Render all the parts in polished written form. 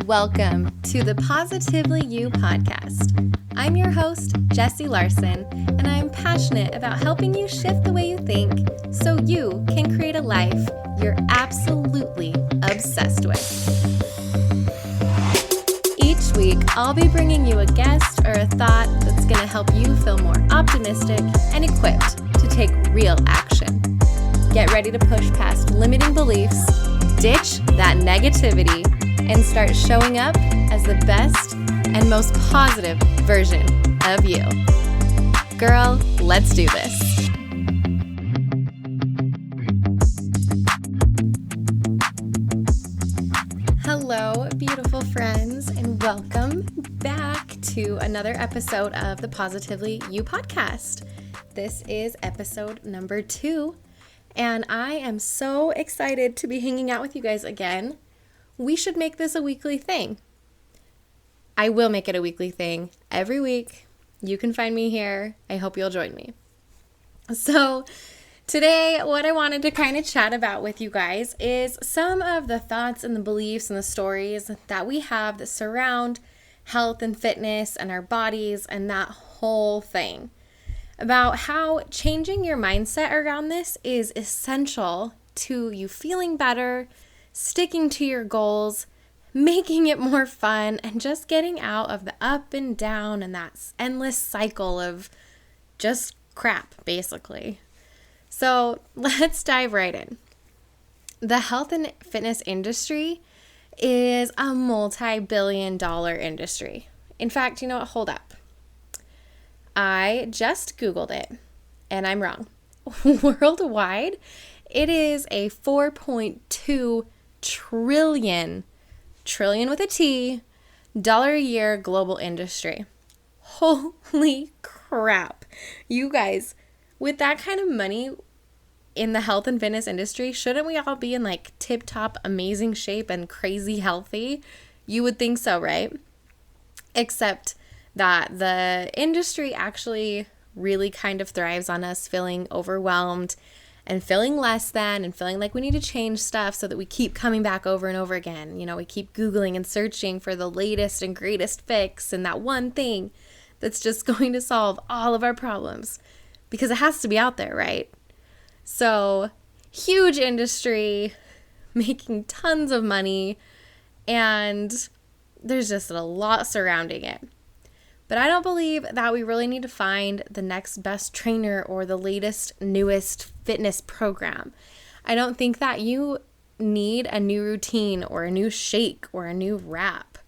Welcome to the Positively You podcast. I'm your host, Jessie Larson, and I'm passionate about helping you shift the way you think so you can create a life you're absolutely obsessed with. Each week, I'll be bringing you a guest or a thought that's going to help you feel more optimistic and equipped to take real action. Get ready to push past limiting beliefs, ditch that negativity, and start showing up as the best and most positive version of you. Girl, let's do this. Hello, beautiful friends, and welcome back to another episode of the Positively You podcast. This is episode number 2, and I am so excited to be hanging out with you guys again. We should make this a weekly thing. I will make it a weekly thing every week. You can find me here. I hope you'll join me. So today, what I wanted to kind of chat about with you guys is some of the thoughts and the beliefs and the stories that we have that surround health and fitness and our bodies and that whole thing. About how changing your mindset around this is essential to you feeling better, sticking to your goals, making it more fun, and just getting out of the up and down and that endless cycle of just crap, basically. So let's dive right in. The health and fitness industry is a multi-billion-dollar industry. In fact, you know what? Hold up. I just Googled it, and I'm wrong. Worldwide, it is a 4.2 trillion with a T, dollar a year global industry. Holy crap. You guys, with that kind of money in the health and fitness industry, shouldn't we all be in like tip-top amazing shape and crazy healthy? You would think so, right? Except that the industry actually really kind of thrives on us feeling overwhelmed and feeling less than and feeling like we need to change stuff so that we keep coming back over and over again. You know, we keep Googling and searching for the latest and greatest fix and that one thing that's just going to solve all of our problems because it has to be out there, right? So, huge industry, making tons of money, and there's just a lot surrounding it. But I don't believe that we really need to find the next best trainer or the latest, newest fitness program. I don't think that you need a new routine or a new shake or a new wrap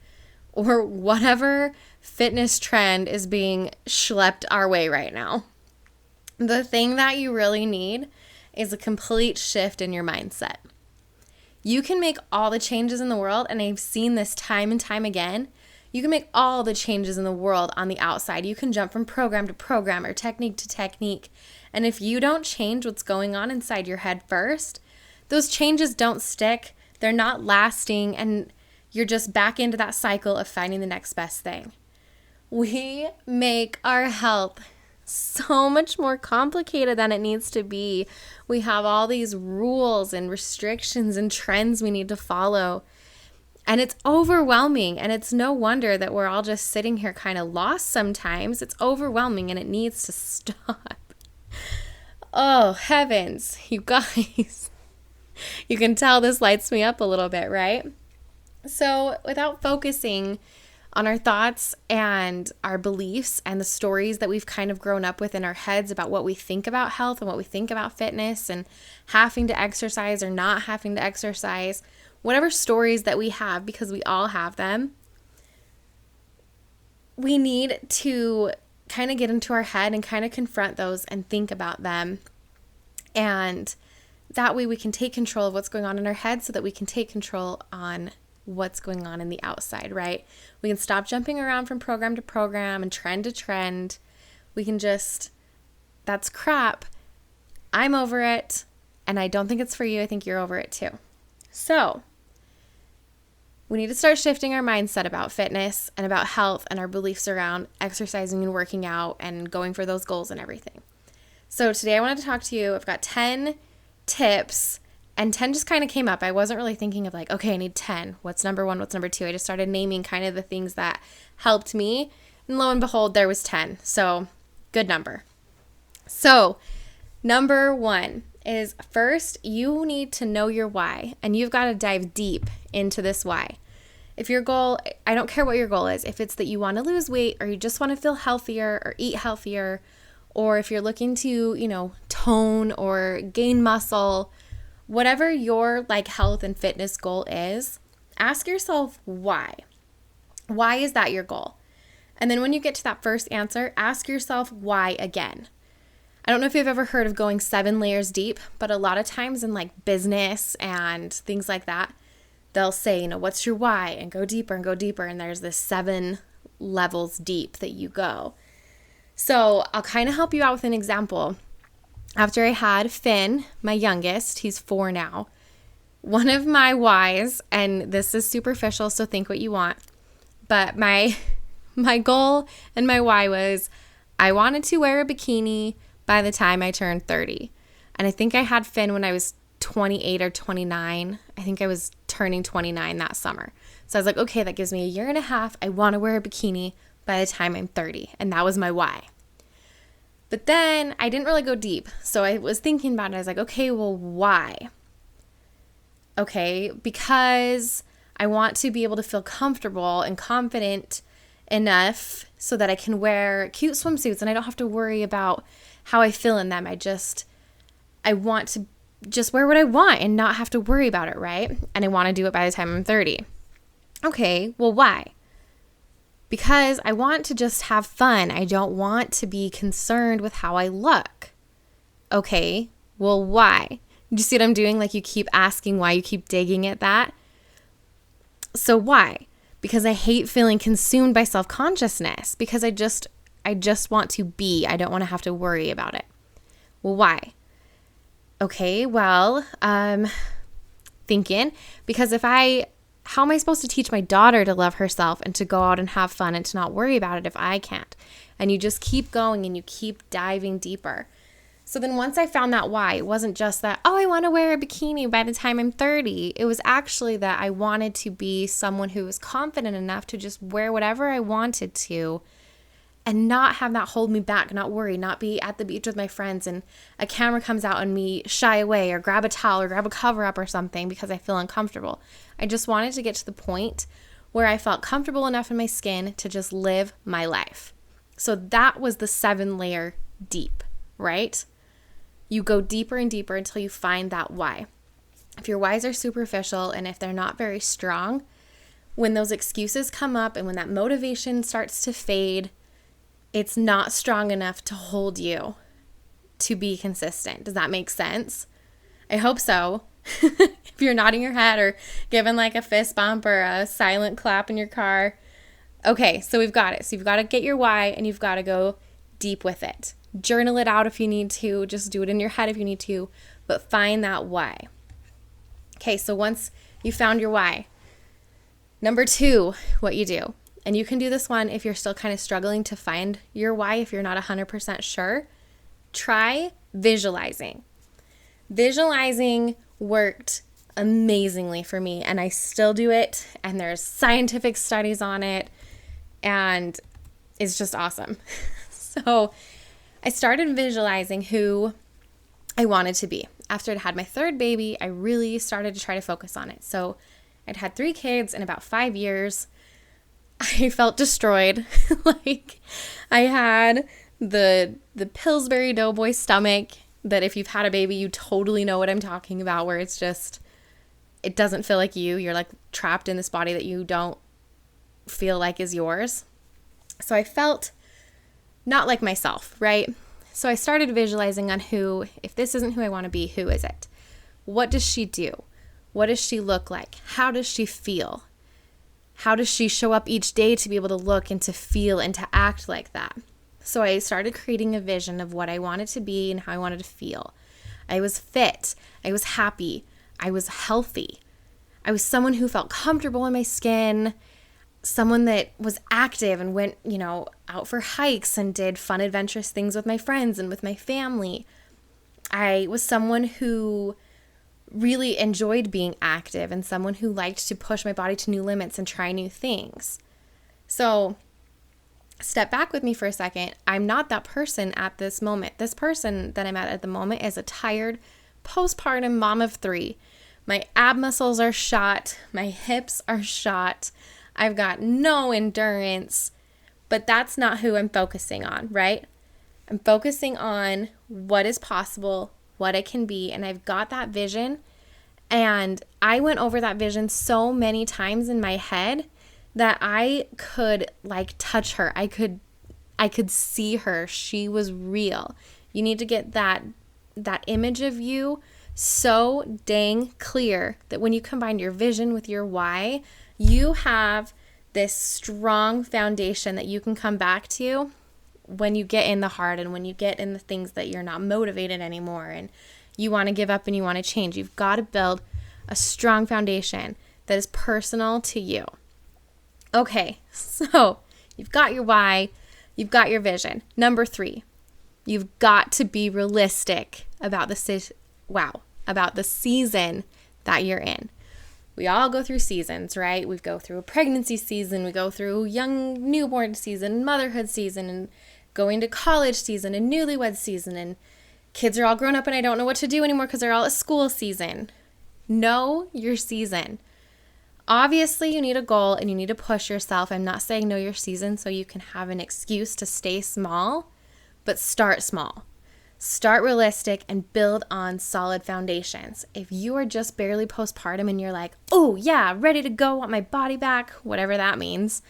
or whatever fitness trend is being schlepped our way right now. The thing that you really need is a complete shift in your mindset. You can make all the changes in the world, and I've seen this time and time again. You can make all the changes in the world on the outside. You can jump from program to program or technique to technique. And if you don't change what's going on inside your head first, those changes don't stick. They're not lasting. And you're just back into that cycle of finding the next best thing. We make our health so much more complicated than it needs to be. We have all these rules and restrictions and trends we need to follow. And it's overwhelming, and it's no wonder that we're all just sitting here kind of lost sometimes. It's overwhelming, and it needs to stop. Oh, heavens, you guys. You can tell this lights me up a little bit, right? So without focusing on our thoughts and our beliefs and the stories that we've kind of grown up with in our heads about what we think about health and what we think about fitness and having to exercise or not having to exercise, whatever stories that we have, because we all have them, we need to kind of get into our head and kind of confront those and think about them. And that way we can take control of what's going on in our head so that we can take control on what's going on in the outside, right? We can stop jumping around from program to program and trend to trend. We can just, that's crap. I'm over it, and I don't think it's for you. I think you're over it too. So, we need to start shifting our mindset about fitness and about health and our beliefs around exercising and working out and going for those goals and everything. So today I wanted to talk to you. I've got 10 tips And 10 just kind of came up. I wasn't really thinking of like, okay, I need 10. What's number 1? What's number 2? I just started naming kind of the things that helped me. And lo and behold, there was 10. So good number. So number 1 is, first, you need to know your why. And you've got to dive deep into this why. If your goal, I don't care what your goal is, if it's that you want to lose weight or you just want to feel healthier or eat healthier, or if you're looking to, tone or gain muscle, whatever your like health and fitness goal is, ask yourself why. Why is that your goal? And then when you get to that first answer, ask yourself why again. I don't know if you've ever heard of going 7 layers deep, but a lot of times in like business and things like that, they'll say, what's your why? And go deeper and go deeper. And there's this 7 levels deep that you go. So I'll kind of help you out with an example. After I had Finn, my youngest, he's 4 now, one of my whys, and this is superficial, so think what you want, but my goal and my why was I wanted to wear a bikini by the time I turned 30. And I think I had Finn when I was 28 or 29. I think I was turning 29 that summer. So I was like, okay, that gives me a year and a half. I want to wear a bikini by the time I'm 30. And that was my why. But then I didn't really go deep. So I was thinking about it. I was like, okay, well, why? Okay, because I want to be able to feel comfortable and confident enough so that I can wear cute swimsuits and I don't have to worry about how I feel in them. I want to just wear what I want and not have to worry about it, right? And I want to do it by the time I'm 30. Okay, well, why? Because I want to just have fun. I don't want to be concerned with how I look. Okay, well, why? Do you see what I'm doing? Like, you keep asking why, you keep digging at that. So why? Because I hate feeling consumed by self-consciousness, because I just want to be. I don't want to have to worry about it. Well, why? Okay, well, thinking, because how am I supposed to teach my daughter to love herself and to go out and have fun and to not worry about it if I can't? And you just keep going and you keep diving deeper. So then once I found that why, it wasn't just that, I want to wear a bikini by the time I'm 30. It was actually that I wanted to be someone who was confident enough to just wear whatever I wanted to and not have that hold me back, not worry, not be at the beach with my friends and a camera comes out and me shy away or grab a towel or grab a cover up or something because I feel uncomfortable. I just wanted to get to the point where I felt comfortable enough in my skin to just live my life. So that was the 7-layer deep, right? You go deeper and deeper until you find that why. If your whys are superficial and if they're not very strong, when those excuses come up and when that motivation starts to fade, it's not strong enough to hold you to be consistent. Does that make sense? I hope so. If you're nodding your head or giving like a fist bump or a silent clap in your car. Okay, so we've got it. So you've got to get your why and you've got to go deep with it. Journal it out if you need to. Just do it in your head if you need to. But find that why. Okay, so once you found your why, number 2, what you do. And you can do this one if you're still kind of struggling to find your why, if you're not 100% sure. Try visualizing. Visualizing worked amazingly for me, and I still do it, and there's scientific studies on it, and it's just awesome. So I started visualizing who I wanted to be. After I'd had my 3rd baby, I really started to try to focus on it. So I'd had 3 kids in about 5 years. I felt destroyed. Like I had the Pillsbury Doughboy stomach that if you've had a baby, you totally know what I'm talking about, where it's just, it doesn't feel like you. You're like trapped in this body that you don't feel like is yours. So I felt not like myself, right? So I started visualizing on who, if this isn't who I want to be, who is it? What does she do? What does she look like? How does she feel? How does she show up each day to be able to look and to feel and to act like that? So I started creating a vision of what I wanted to be and how I wanted to feel. I was fit. I was happy. I was healthy. I was someone who felt comfortable in my skin, someone that was active and went, out for hikes and did fun, adventurous things with my friends and with my family. I was someone who really enjoyed being active and someone who liked to push my body to new limits and try new things. So step back with me for a second. I'm not that person at this moment. This person that I'm at the moment is a tired postpartum mom of 3. My ab muscles are shot. My hips are shot. I've got no endurance, but that's not who I'm focusing on, right? I'm focusing on what is possible, what it can be, and I've got that vision. And I went over that vision so many times in my head that I could like touch her. I could see her. She was real. You need to get that image of you so dang clear that when you combine your vision with your why, you have this strong foundation that you can come back to when you get in the hard and when you get in the things that you're not motivated anymore and you want to give up and you want to change. You've got to build a strong foundation that is personal to you. Okay, so you've got your why, you've got your vision. Number 3, you've got to be realistic about the season that you're in. We all go through seasons, right? We go through a pregnancy season, we go through young newborn season, motherhood season, and going to college season, and newlywed season, and kids are all grown up and I don't know what to do anymore because they're all at school season. Know your season. Obviously, you need a goal and you need to push yourself. I'm not saying know your season so you can have an excuse to stay small, but start small. Start realistic and build on solid foundations. If you are just barely postpartum and you're like, oh yeah, ready to go, want my body back, whatever that means,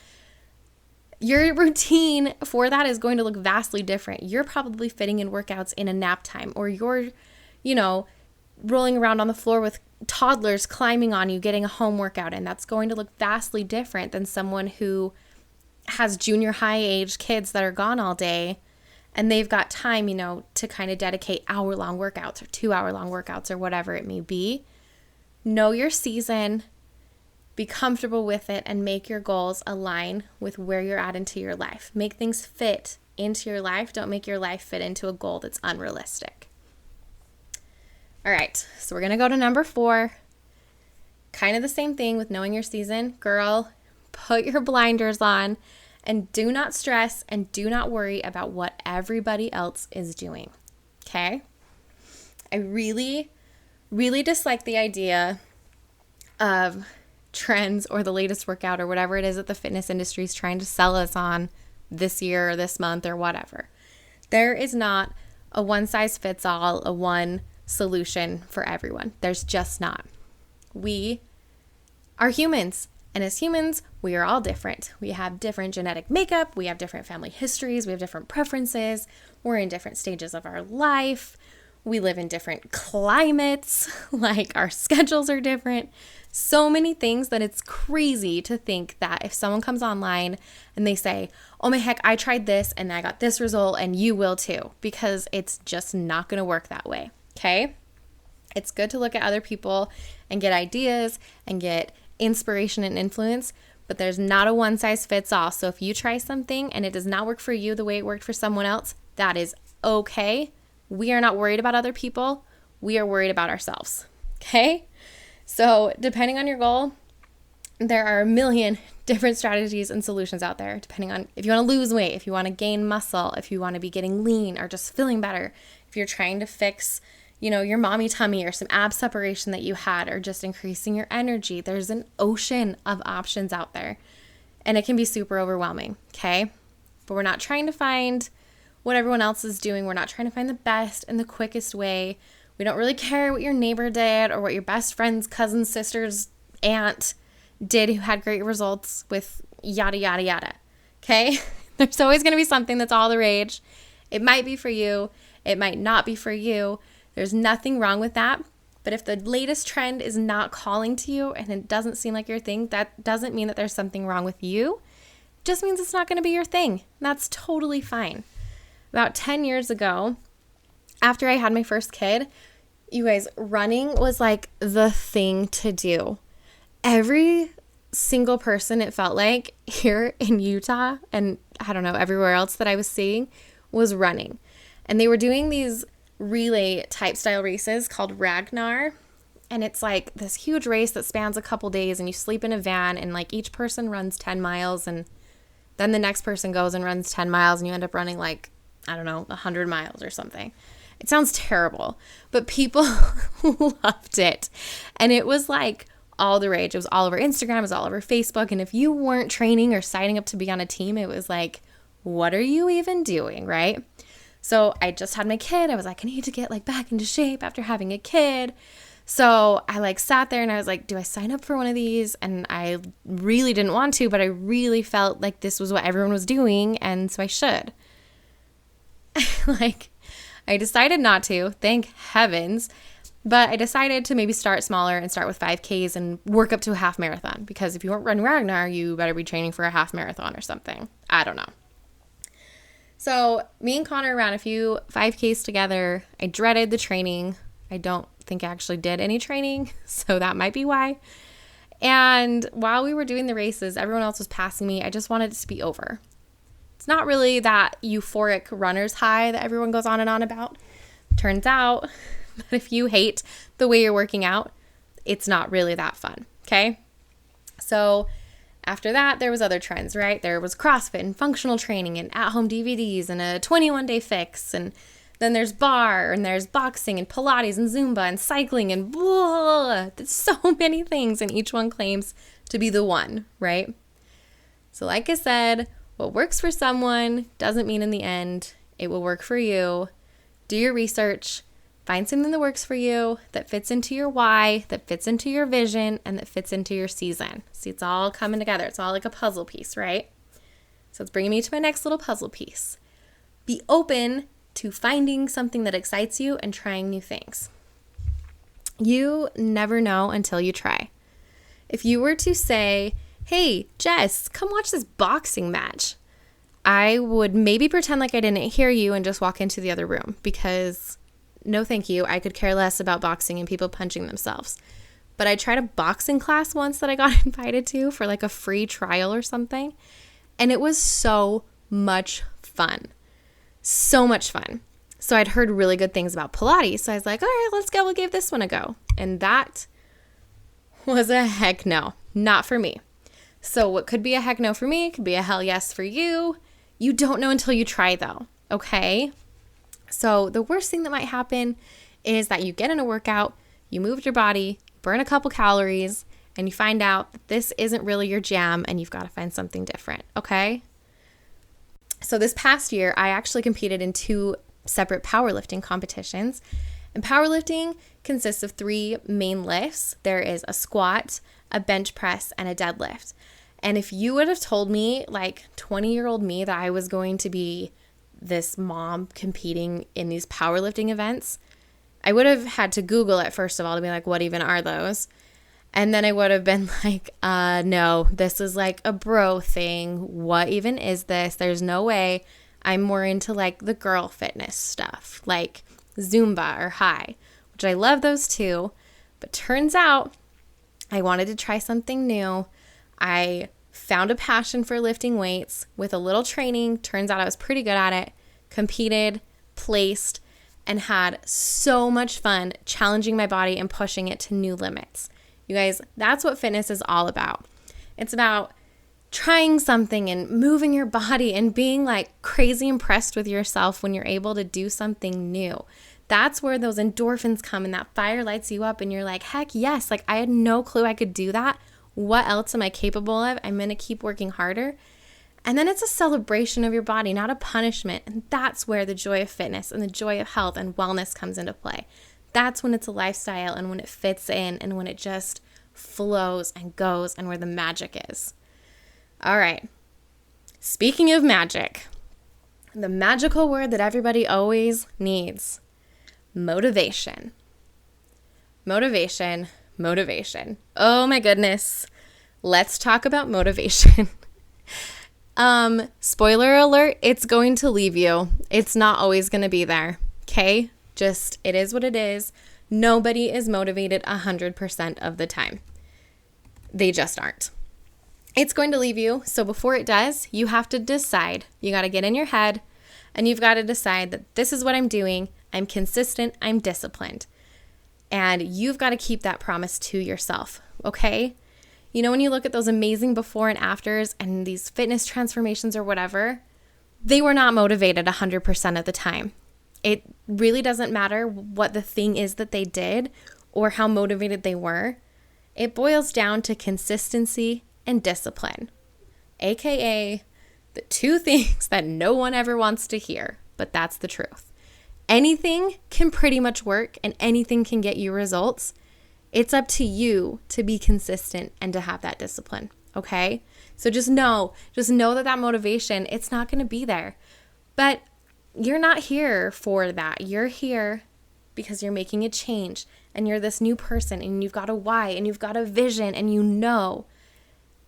your routine for that is going to look vastly different. You're probably fitting in workouts in a nap time, or you're, rolling around on the floor with toddlers climbing on you, getting a home workout in. That's going to look vastly different than someone who has junior high age kids that are gone all day and they've got time, to kind of dedicate hour-long workouts or 2-hour-long workouts or whatever it may be. Know your season, be comfortable with it, and make your goals align with where you're at into your life. Make things fit into your life. Don't make your life fit into a goal that's unrealistic. All right, so we're going to go to number 4. Kind of the same thing with knowing your season. Girl, put your blinders on and do not stress and do not worry about what everybody else is doing, okay? I really, really dislike the idea of trends or the latest workout or whatever it is that the fitness industry is trying to sell us on this year or this month or whatever. There is not a one-size-fits-all, a one solution for everyone. There's just not. We are humans, and as humans, we are all different. We have different genetic makeup, we have different family histories, we have different preferences, we're in different stages of our life, we live in different climates, like our schedules are different. So many things that it's crazy to think that if someone comes online and they say, oh my heck, I tried this and I got this result and you will too, because it's just not going to work that way. Okay? It's good to look at other people and get ideas and get inspiration and influence, but there's not a one size fits all. So if you try something and it does not work for you the way it worked for someone else, that is okay. We are not worried about other people. We are worried about ourselves. Okay? So depending on your goal, there are a million different strategies and solutions out there, depending on if you want to lose weight, if you want to gain muscle, if you want to be getting lean or just feeling better, if you're trying to fix your mommy tummy or some ab separation that you had, or just increasing your energy. There's an ocean of options out there, and it can be super overwhelming, okay? But we're not trying to find what everyone else is doing. We're not trying to find the best and the quickest way. We don't really care what your neighbor did or what your best friend's cousin, sister's aunt did who had great results with yada, yada, yada, okay? There's always going to be something that's all the rage. It might be for you. It might not be for you. There's nothing wrong with that, but if the latest trend is not calling to you and it doesn't seem like your thing, that doesn't mean that there's something wrong with you. It just means it's not going to be your thing. That's totally fine. About 10 years ago, after I had my first kid, you guys, running was like the thing to do. Every single person, it felt like, here in Utah and I don't know, everywhere else that I was seeing was running. And they were doing these relay type style races called Ragnar, And it's like this huge race that spans a couple days, and you sleep in a van, and like each person runs 10 miles, and then the next person goes and runs 10 miles, and you end up running like, I don't know, 100 miles or something. It sounds terrible, but people loved it. And it was like all the rage. It was all over Instagram, it was all over Facebook. And if you weren't training or signing up to be on a team, it was like, what are you even doing, right? So I just had my kid. I was like, I need to get like back into shape after having a kid. So I like sat there and I was like, do I sign up for one of these? And I really didn't want to, but I really felt like this was what everyone was doing. And so I should. Like, I decided not to, thank heavens. But I decided to maybe start smaller and start with 5Ks and work up to a half marathon. Because if you weren't running Ragnar, you better be training for a half marathon or something. I don't know. So me and Connor ran a few 5Ks together. I dreaded the training. I don't think I actually did any training, so that might be why. And while we were doing the races, everyone else was passing me. I just wanted it to be over. It's not really that euphoric runner's high that everyone goes on and on about. Turns out that if you hate the way you're working out, it's not really that fun, okay? So after that, there was other trends, right? There was CrossFit and functional training and at-home DVDs and a 21-day fix. And then there's bar and there's boxing and Pilates and Zumba and cycling and blah. There's so many things, and each one claims to be the one, right? So like I said, what works for someone doesn't mean in the end it will work for you. Do your research. Find something that works for you, that fits into your why, that fits into your vision, and that fits into your season. See, it's all coming together. It's all like a puzzle piece, right? So it's bringing me to my next little puzzle piece. Be open to finding something that excites you and trying new things. You never know until you try. If you were to say, hey, Jess, come watch this boxing match, I would maybe pretend like I didn't hear you and just walk into the other room, because no thank you, I could care less about boxing and people punching themselves. But I tried a boxing class once that I got invited to for like a free trial or something, and it was so much fun. So much fun. So I'd heard really good things about Pilates, so I was like, all right, let's go, we'll give this one a go. And that was a heck no, not for me. So what could be a heck no for me could be a hell yes for you. You don't know until you try though, okay? So the worst thing that might happen is that you get in a workout, you moved your body, burn a couple calories, and you find out that this isn't really your jam and you've got to find something different, okay? So this past year, I actually competed in 2 separate powerlifting competitions. And powerlifting consists of 3 main lifts. There is a squat, a bench press, and a deadlift. And if you would have told me, like 20-year-old me, that I was going to be this mom competing in these powerlifting events, I would have had to Google it first of all to be like, what even are those? And then I would have been like, no, this is like a bro thing. What even is this? There's no way. I'm more into like the girl fitness stuff, like Zumba or High, which I love those too. But turns out I wanted to try something new. I found a passion for lifting weights with a little training. Turns out I was pretty good at it, competed, placed, and had so much fun challenging my body and pushing it to new limits. You guys, that's what fitness is all about. It's about trying something and moving your body and being like crazy impressed with yourself when you're able to do something new. That's where those endorphins come and that fire lights you up and you're like, heck yes, like I had no clue I could do that. What else am I capable of? I'm going to keep working harder. And then it's a celebration of your body, not a punishment. And that's where the joy of fitness and the joy of health and wellness comes into play. That's when it's a lifestyle and when it fits in and when it just flows and goes and where the magic is. All right. Speaking of magic, the magical word that everybody always needs, motivation. Motivation. Motivation. Oh my goodness. Let's talk about motivation. Spoiler alert, it's going to leave you. It's not always going to be there. Okay? Just, it is what it is. Nobody is motivated 100% of the time. They just aren't. It's going to leave you. So before it does, you have to decide. You got to get in your head and you've got to decide that this is what I'm doing. I'm consistent. I'm disciplined. And you've got to keep that promise to yourself, okay? You know, when you look at those amazing before and afters and these fitness transformations or whatever, they were not motivated 100% of the time. It really doesn't matter what the thing is that they did or how motivated they were. It boils down to consistency and discipline, aka the two things that no one ever wants to hear, but that's the truth. Anything can pretty much work and anything can get you results. It's up to you to be consistent and to have that discipline, okay? So just know that motivation, it's not going to be there. But you're not here for that. You're here because you're making a change and you're this new person and you've got a why and you've got a vision and you know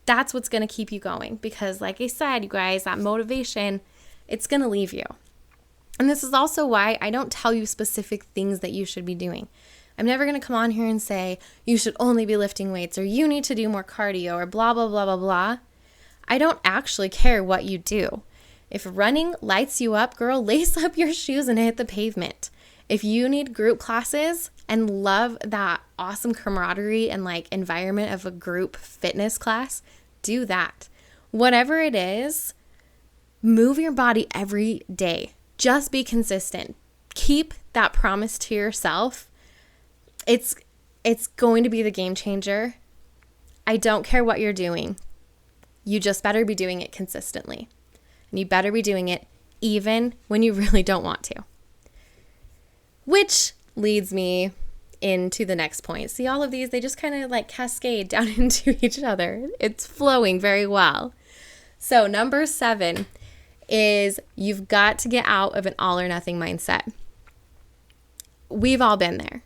that's what's going to keep you going. Because like I said, you guys, that motivation, it's going to leave you. And this is also why I don't tell you specific things that you should be doing. I'm never going to come on here and say, you should only be lifting weights or you need to do more cardio or blah, blah, blah, blah, blah. I don't actually care what you do. If running lights you up, girl, lace up your shoes and hit the pavement. If you need group classes and love that awesome camaraderie and like environment of a group fitness class, do that. Whatever it is, move your body every day. Just be consistent. Keep that promise to yourself. It's going to be the game changer. I don't care what you're doing. You just better be doing it consistently. And you better be doing it even when you really don't want to. Which leads me into the next point. See, all of these, they just kind of like cascade down into each other. It's flowing very well. So number 7 is you've got to get out of an all or nothing mindset. We've all been there.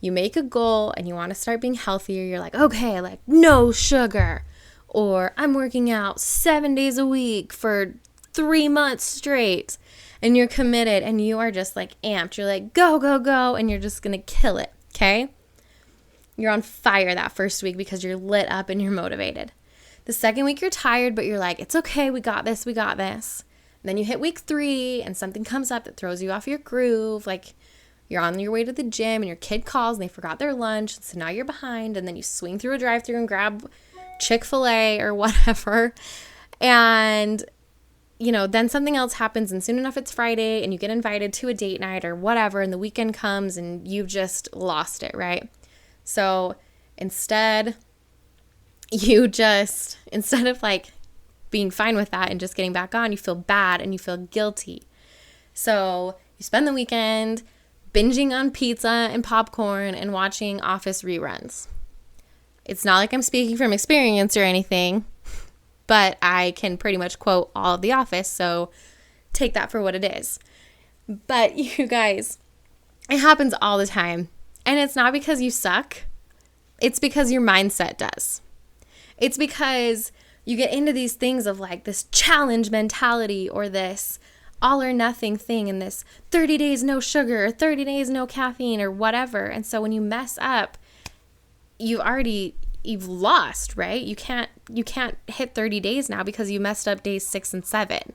You make a goal and you want to start being healthier. You're like, okay, like no sugar. Or I'm working out 7 days a week for 3 months straight. And you're committed and you are just like amped. You're like, go, go, go. And you're just going to kill it. Okay? You're on fire that first week because you're lit up and you're motivated. The second week you're tired, but you're like, it's okay. We got this. We got this. And then you hit week 3 and something comes up that throws you off your groove. Like you're on your way to the gym and your kid calls and they forgot their lunch. So now you're behind and then you swing through a drive-thru and grab Chick-fil-A or whatever. And then something else happens and soon enough it's Friday and you get invited to a date night or whatever and the weekend comes and you've just lost it, right? So instead of like being fine with that and just getting back on, you feel bad and you feel guilty. So you spend the weekend binging on pizza and popcorn and watching Office reruns. It's not like I'm speaking from experience or anything, but I can pretty much quote all of The Office, so take that for what it is. But you guys, it happens all the time. And it's not because you suck. It's because your mindset does. It's because you get into these things of like this challenge mentality or this all or nothing thing and this 30 days no sugar or 30 days no caffeine or whatever. And so when you mess up, you've lost, right? You can't hit 30 days now because you messed up days 6 and 7.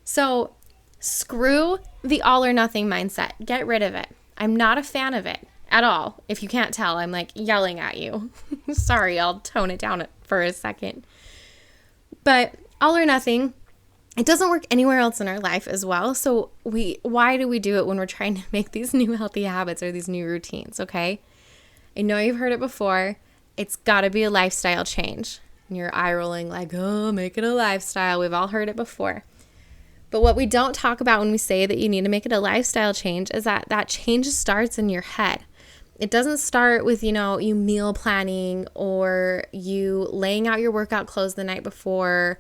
So screw the all or nothing mindset. Get rid of it. I'm not a fan of it at all. If you can't tell, I'm like yelling at you. Sorry, I'll tone it down for a second. But all or nothing, it doesn't work anywhere else in our life as well. So why do we do it when we're trying to make these new healthy habits or these new routines, okay? I know you've heard it before. It's got to be a lifestyle change. And you're eye rolling like, oh, make it a lifestyle. We've all heard it before. But what we don't talk about when we say that you need to make it a lifestyle change is that change starts in your head. It doesn't start with, you meal planning or you laying out your workout clothes the night before,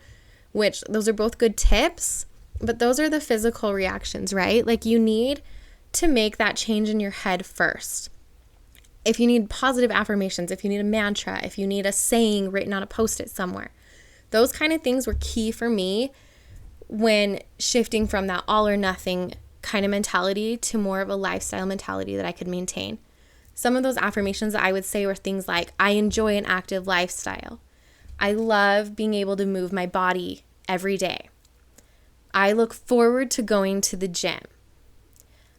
which those are both good tips, but those are the physical reactions, right? Like you need to make that change in your head first. If you need positive affirmations, if you need a mantra, if you need a saying written on a Post-it somewhere, those kind of things were key for me when shifting from that all or nothing kind of mentality to more of a lifestyle mentality that I could maintain. Some of those affirmations that I would say were things like, I enjoy an active lifestyle. I love being able to move my body every day. I look forward to going to the gym.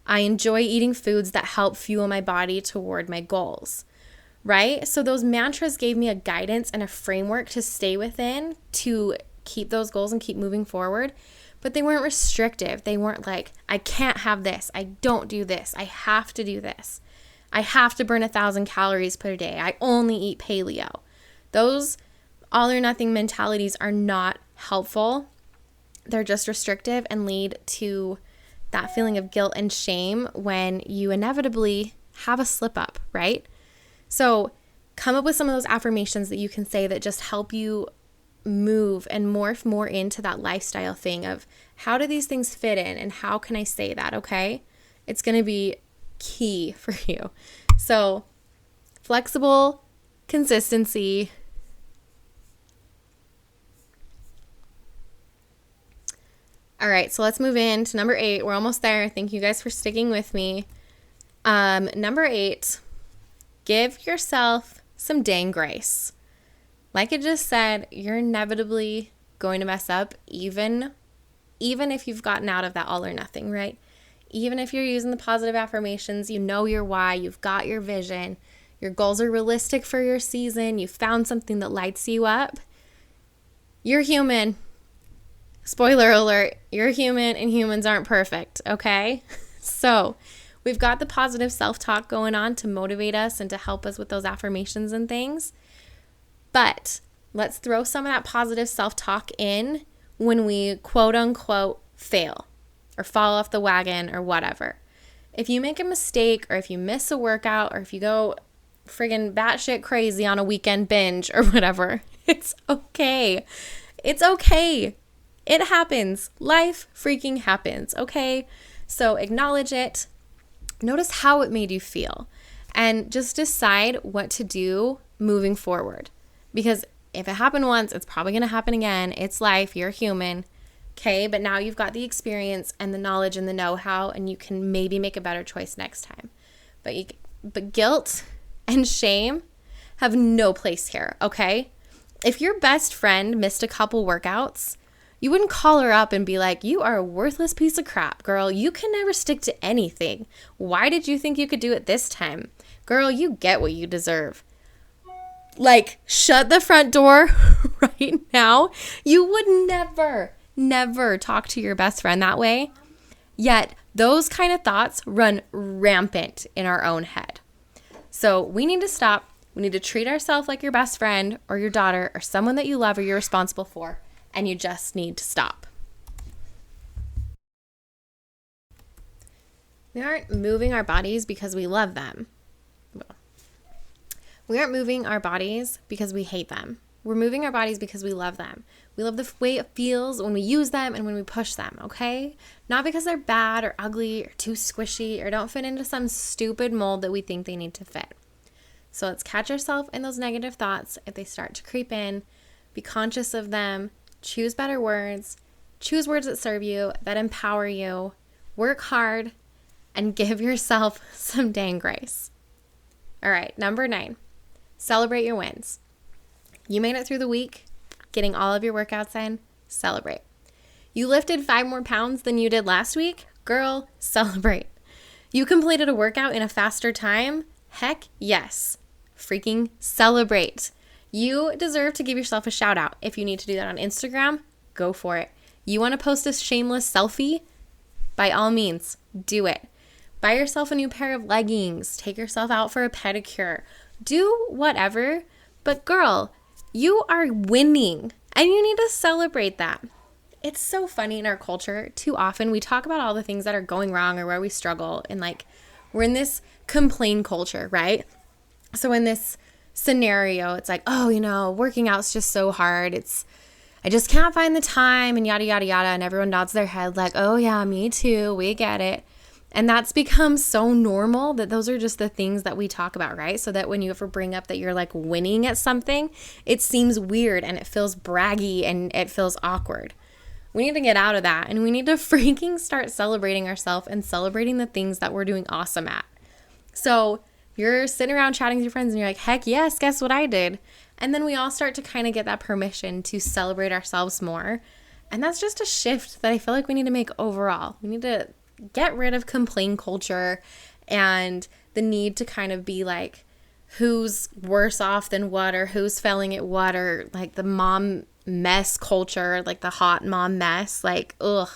I enjoy eating foods that help fuel my body toward my goals, right? So those mantras gave me a guidance and a framework to stay within to keep those goals and keep moving forward. But they weren't restrictive. They weren't like, I can't have this. I don't do this. I have to do this. I have to burn 1,000 calories per day. I only eat paleo. Those all or nothing mentalities are not helpful. They're just restrictive and lead to that feeling of guilt and shame when you inevitably have a slip up, right? So come up with some of those affirmations that you can say that just help you move and morph more into that lifestyle thing of how do these things fit in and how can I say that, okay? It's going to be key for you. So flexible, consistency. All right, so let's move in to number 8. We're almost there. Thank you guys for sticking with me. Number 8, give yourself some dang grace. Like I just said, you're inevitably going to mess up, even if you've gotten out of that all or nothing, right? Even if you're using the positive affirmations, you know your why, you've got your vision, your goals are realistic for your season, you found something that lights you up. You're human. Spoiler alert, you're human and humans aren't perfect, okay? So we've got the positive self-talk going on to motivate us and to help us with those affirmations and things. But let's throw some of that positive self-talk in when we quote unquote fail or fall off the wagon or whatever. If you make a mistake or if you miss a workout or if you go friggin' batshit crazy on a weekend binge or whatever, it's okay. It's okay. It happens. Life freaking happens, okay? So acknowledge it. Notice how it made you feel and just decide what to do moving forward. Because if it happened once, it's probably going to happen again. It's life. You're human. Okay, but now you've got the experience and the knowledge and the know-how, and you can maybe make a better choice next time. But guilt and shame have no place here, okay? If your best friend missed a couple workouts, you wouldn't call her up and be like, you are a worthless piece of crap, girl. You can never stick to anything. Why did you think you could do it this time? Girl, you get what you deserve. Like, shut the front door right now. You would never talk to your best friend that way. Yet, those kind of thoughts run rampant in our own head. So we need to stop. We need to treat ourselves like your best friend or your daughter or someone that you love or you're responsible for. And you just need to stop. We aren't moving our bodies because we love them. We aren't moving our bodies because we hate them. We're moving our bodies because we love them. We love the way it feels when we use them and when we push them, okay? Not because they're bad or ugly or too squishy or don't fit into some stupid mold that we think they need to fit. So let's catch ourselves in those negative thoughts if they start to creep in. Be conscious of them. Choose better words. Choose words that serve you, that empower you. Work hard and give yourself some dang grace. All right, number 9. Celebrate your wins. You made it through the week, getting all of your workouts in, celebrate. You lifted 5 more pounds than you did last week? Girl, celebrate. You completed a workout in a faster time? Heck yes. Freaking celebrate. You deserve to give yourself a shout out. If you need to do that on Instagram, go for it. You want to post a shameless selfie? By all means, do it. Buy yourself a new pair of leggings. Take yourself out for a pedicure. Do whatever, but girl, you are winning and you need to celebrate that. It's so funny in our culture. Too often we talk about all the things that are going wrong or where we struggle and like we're in this complain culture, right? So in this scenario, it's like, oh, working out's just so hard. I just can't find the time and yada, yada, yada. And everyone nods their head like, oh yeah, me too. We get it. And that's become so normal that those are just the things that we talk about, right? So that when you ever bring up that you're like winning at something, it seems weird and it feels braggy and it feels awkward. We need to get out of that and we need to freaking start celebrating ourselves and celebrating the things that we're doing awesome at. So you're sitting around chatting with your friends and you're like, heck yes, guess what I did? And then we all start to kind of get that permission to celebrate ourselves more. And that's just a shift that I feel like we need to make overall. We need to get rid of complaint culture and the need to kind of be like, who's worse off than what, or who's failing at what, or like the mom mess culture, like the hot mom mess. Like, ugh.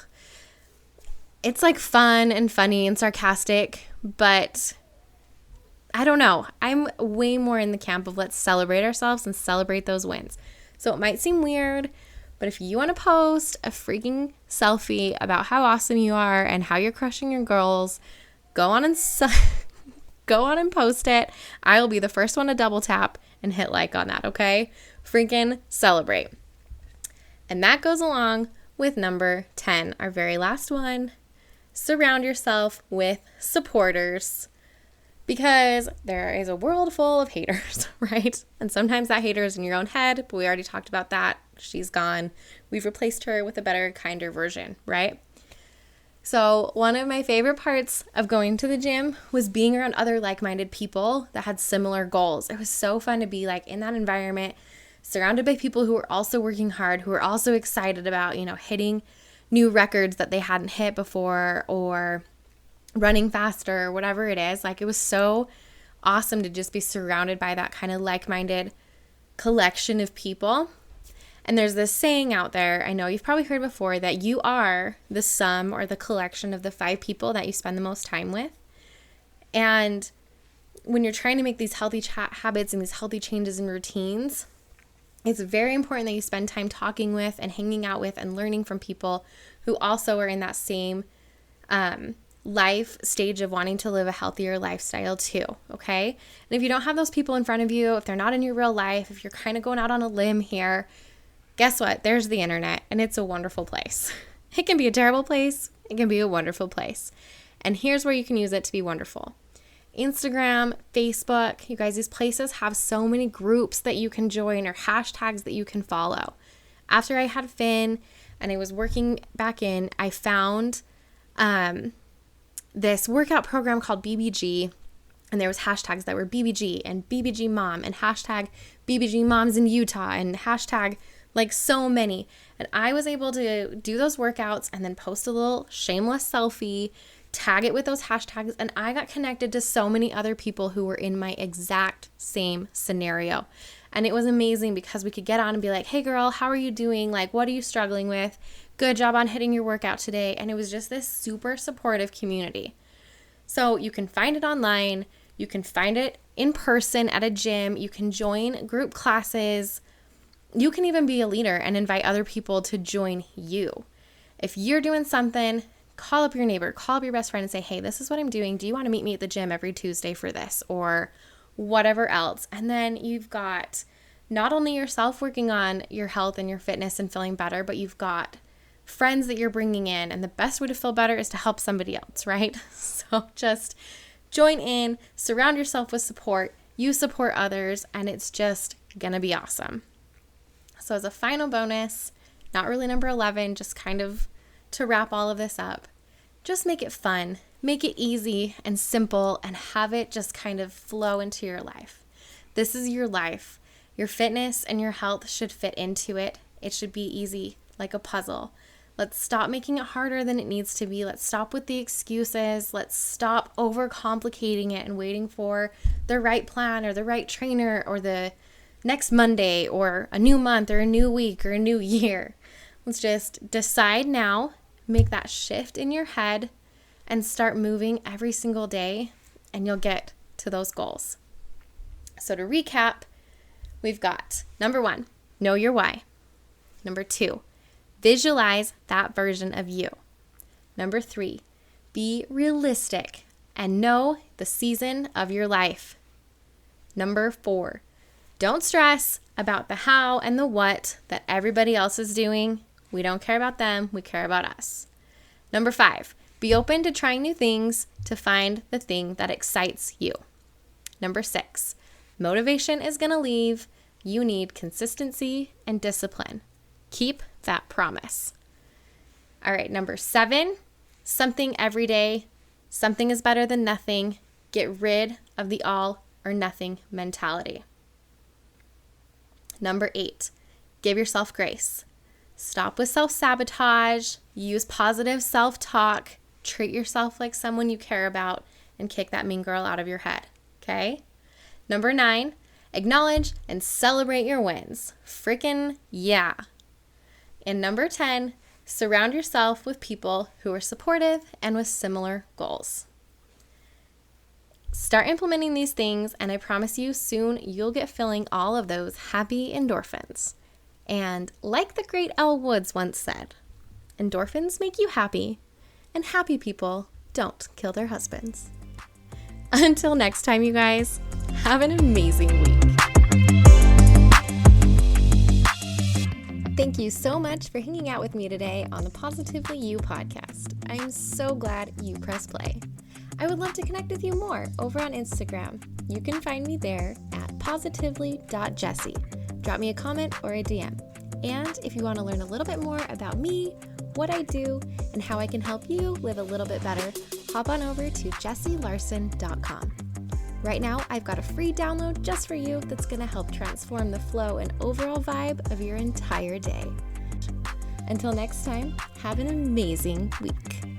It's like fun and funny and sarcastic, but I don't know. I'm way more in the camp of let's celebrate ourselves and celebrate those wins. So it might seem weird, but if you want to post a freaking selfie about how awesome you are and how you're crushing your goals, go on and post it. I'll be the first one to double tap and hit like on that, okay? Freaking celebrate. And that goes along with number 10, our very last one. Surround yourself with supporters, because there is a world full of haters, right? And sometimes that hater is in your own head, but we already talked about that. She's gone. We've replaced her with a better, kinder version, right? So one of my favorite parts of going to the gym was being around other like-minded people that had similar goals. It was so fun to be like in that environment, surrounded by people who were also working hard, who were also excited about, hitting new records that they hadn't hit before, or running faster, or whatever it is. Like, it was so awesome to just be surrounded by that kind of like-minded collection of people. And there's this saying out there, I know you've probably heard before, that you are the sum or the collection of the 5 people that you spend the most time with. And when you're trying to make these healthy habits and these healthy changes in routines, it's very important that you spend time talking with and hanging out with and learning from people who also are in that same life stage of wanting to live a healthier lifestyle too, okay? And if you don't have those people in front of you, if they're not in your real life, if you're kind of going out on a limb here, guess what? There's the internet, and it's a wonderful place. It can be a terrible place. It can be a wonderful place. And here's where you can use it to be wonderful. Instagram, Facebook, you guys, these places have so many groups that you can join or hashtags that you can follow. After I had Finn and I was working back in, I found this workout program called BBG, and there was hashtags that were BBG and BBG Mom and hashtag BBG Moms in Utah and hashtag like so many. And I was able to do those workouts and then post a little shameless selfie, tag it with those hashtags, and I got connected to so many other people who were in my exact same scenario. And it was amazing because we could get on and be like, hey girl, how are you doing? Like, what are you struggling with? Good job on hitting your workout today. And it was just this super supportive community. So you can find it online. You can find it in person at a gym. You can join group classes. You can even be a leader and invite other people to join you. If you're doing something, call up your neighbor, call up your best friend and say, hey, this is what I'm doing. Do you want to meet me at the gym every Tuesday for this? Or whatever else. And then you've got not only yourself working on your health and your fitness and feeling better, but you've got friends that you're bringing in. And the best way to feel better is to help somebody else, right? So just join in, surround yourself with support, you support others, and it's just going to be awesome. So as a final bonus, not really number 11, just kind of to wrap all of this up, just make it fun, make it easy and simple, and have it just kind of flow into your life. This is your life. Your fitness and your health should fit into it. It should be easy, like a puzzle. Let's stop making it harder than it needs to be. Let's stop with the excuses. Let's stop overcomplicating it and waiting for the right plan or the right trainer or the next Monday or a new month or a new week or a new year. Let's just decide now, make that shift in your head, and start moving every single day, and you'll get to those goals. So to recap, we've got number 1, know your why. Number 2, visualize that version of you. Number 3, be realistic and know the season of your life. Number 4, don't stress about the how and the what that everybody else is doing. We don't care about them. We care about us. Number 5, be open to trying new things to find the thing that excites you. Number 6, motivation is going to leave. You need consistency and discipline. Keep that promise. All right, number 7, something every day. Something is better than nothing. Get rid of the all or nothing mentality. Number 8, give yourself grace. Stop with self-sabotage. Use positive self-talk. Treat yourself like someone you care about and kick that mean girl out of your head, okay? Number 9, acknowledge and celebrate your wins. Freaking yeah. And number 10, surround yourself with people who are supportive and with similar goals. Start implementing these things, and I promise you soon you'll get feeling all of those happy endorphins. And like the great Elle Woods once said, endorphins make you happy, and happy people don't kill their husbands. Until next time, you guys, have an amazing week. Thank you so much for hanging out with me today on the Positively You podcast. I'm so glad you pressed play. I would love to connect with you more over on Instagram. You can find me there at positively.jessie. Drop me a comment or a DM. And if you want to learn a little bit more about me, what I do, and how I can help you live a little bit better, hop on over to jessielarson.com. Right now, I've got a free download just for you that's going to help transform the flow and overall vibe of your entire day. Until next time, have an amazing week.